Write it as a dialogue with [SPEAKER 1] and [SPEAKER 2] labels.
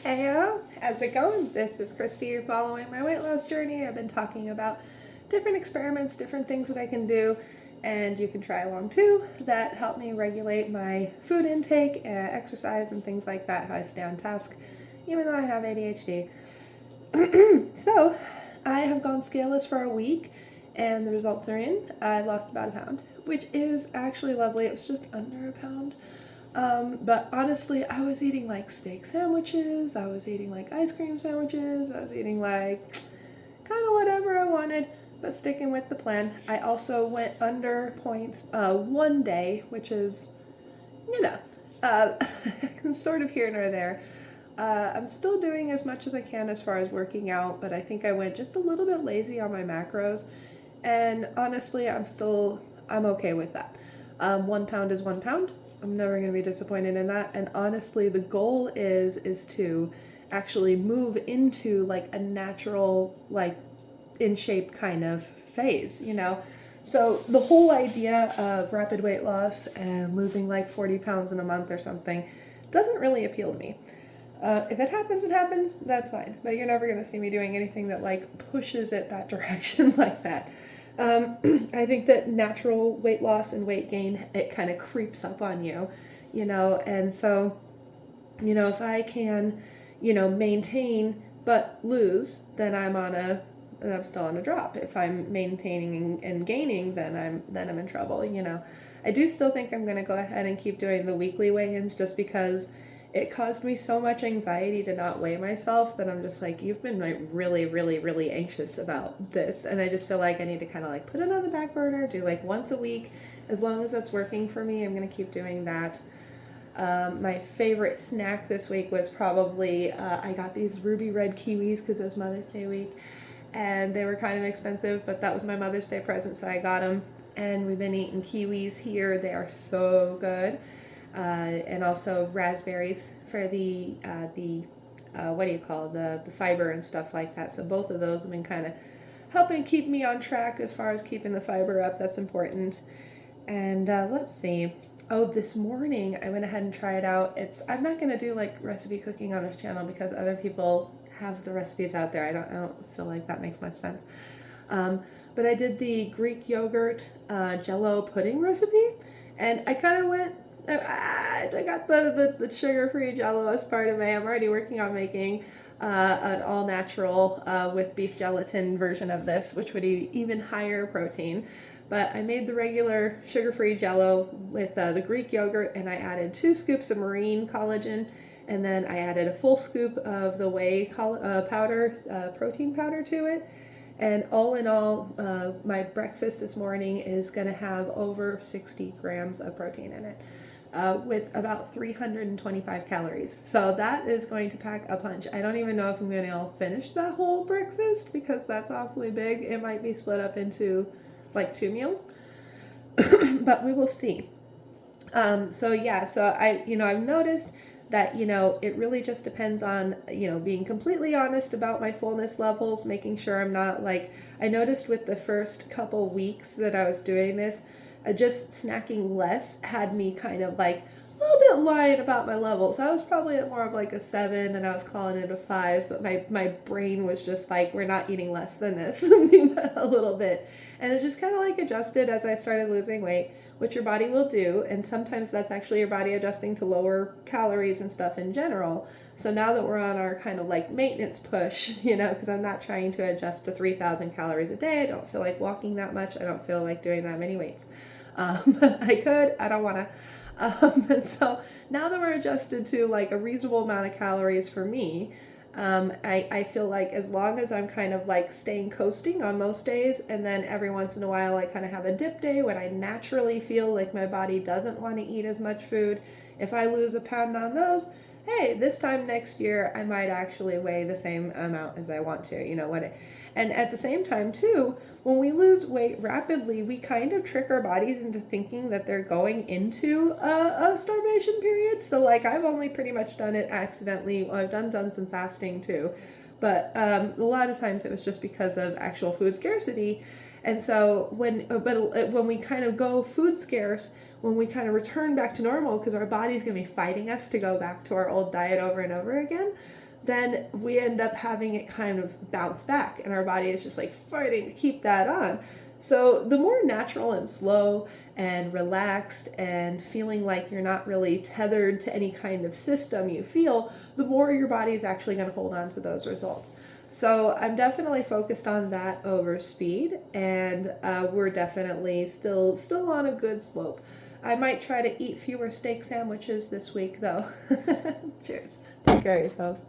[SPEAKER 1] Heyo, how's it going? This is Christy. You're following my weight loss journey. I've been talking about different experiments, different things that I can do, and you can try along too, that help me regulate my food intake, exercise, and things like that, how I stay on task, even though I have ADHD. So, I have gone scaleless for a week, and the results are in. I lost about a pound, which is actually lovely. It was just under a pound. But honestly, I was eating like steak sandwiches, I was eating like ice cream sandwiches, I was eating like kind of whatever I wanted, but sticking with the plan. I also went under points one day, which is, sort of here nor there. I'm still doing as much as I can as far as working out, but I think I went just a little bit lazy on my macros, and honestly, I'm okay with that. 1 pound is 1 pound. I'm never going to be disappointed in that. And honestly, the goal is to actually move into like a natural, like in shape kind of phase, So the whole idea of rapid weight loss and losing like 40 pounds in a month or something doesn't really appeal to me. If it happens, it happens. That's fine. But you're never going to see me doing anything that like pushes it that direction like that. I think that natural weight loss and weight gain, it kind of creeps up on you, and so, if I can, maintain but lose, then I'm still on a drop. If I'm maintaining and gaining, then I'm in trouble, I do still think I'm going to go ahead and keep doing the weekly weigh-ins just because it caused me so much anxiety to not weigh myself that I'm just like, you've been like really, really, really anxious about this. And I just feel like I need to kind of like put it on the back burner, do like once a week. As long as that's working for me, I'm going to keep doing that. My favorite snack this week was probably, I got these ruby red kiwis because it was Mother's Day week. And they were kind of expensive, but that was my Mother's Day present, so I got them. And we've been eating kiwis here. They are so good. And also raspberries for the fiber and stuff like that. So both of those have been kind of helping keep me on track as far as keeping the fiber up. That's important. And let's see. Oh, this morning I went ahead and tried out. I'm not going to do like recipe cooking on this channel because other people have the recipes out there. I don't feel like that makes much sense. But I did the Greek yogurt Jello pudding recipe, and I kind of went. I got the sugar-free Jello as part of I'm already working on making an all-natural with beef gelatin version of this, which would be even higher protein. But I made the regular sugar-free Jello with the Greek yogurt, and I added 2 scoops of marine collagen, and then I added a full scoop of the whey powder, protein powder to it. And all in all, my breakfast this morning is going to have over 60 grams of protein in it. With about 325 calories. So that is going to pack a punch. I don't even know if I'm going to finish that whole breakfast because that's awfully big. It might be split up into like 2 meals, but we will see. So I've noticed that, it really just depends on, being completely honest about my fullness levels, making sure I'm not like, I noticed with the first couple weeks that I was doing this, just snacking less had me kind of like a little bit lying about my levels. I was probably at more of like a 7 and I was calling it a 5, but my brain was just like, we're not eating less than this a little bit. And it just kind of like adjusted as I started losing weight, which your body will do. And sometimes that's actually your body adjusting to lower calories and stuff in general. So now that we're on our kind of like maintenance push, because I'm not trying to adjust to 3,000 calories a day. I don't feel like walking that much. I don't feel like doing that many weights. I could, I don't want to. And so now that we're adjusted to like a reasonable amount of calories for me, I feel like as long as I'm kind of like staying coasting on most days, and then every once in a while I kind of have a dip day when I naturally feel like my body doesn't want to eat as much food. If I lose a pound on those, hey, this time next year I might actually weigh the same amount as I want to, and at the same time too, when we lose weight rapidly, we kind of trick our bodies into thinking that they're going into a starvation period. So like I've only pretty much done it accidentally. Well, I've done some fasting too, but a lot of times it was just because of actual food scarcity. And so when we kind of go food scarce, when we kind of return back to normal, because our body's going to be fighting us to go back to our old diet over and over again, then we end up having it kind of bounce back, and our body is just like fighting to keep that on. So the more natural and slow and relaxed and feeling like you're not really tethered to any kind of system you feel, the more your body is actually going to hold on to those results. So I'm definitely focused on that over speed, and we're definitely still on a good slope. I might try to eat fewer steak sandwiches this week, though. Cheers. Take care of yourselves.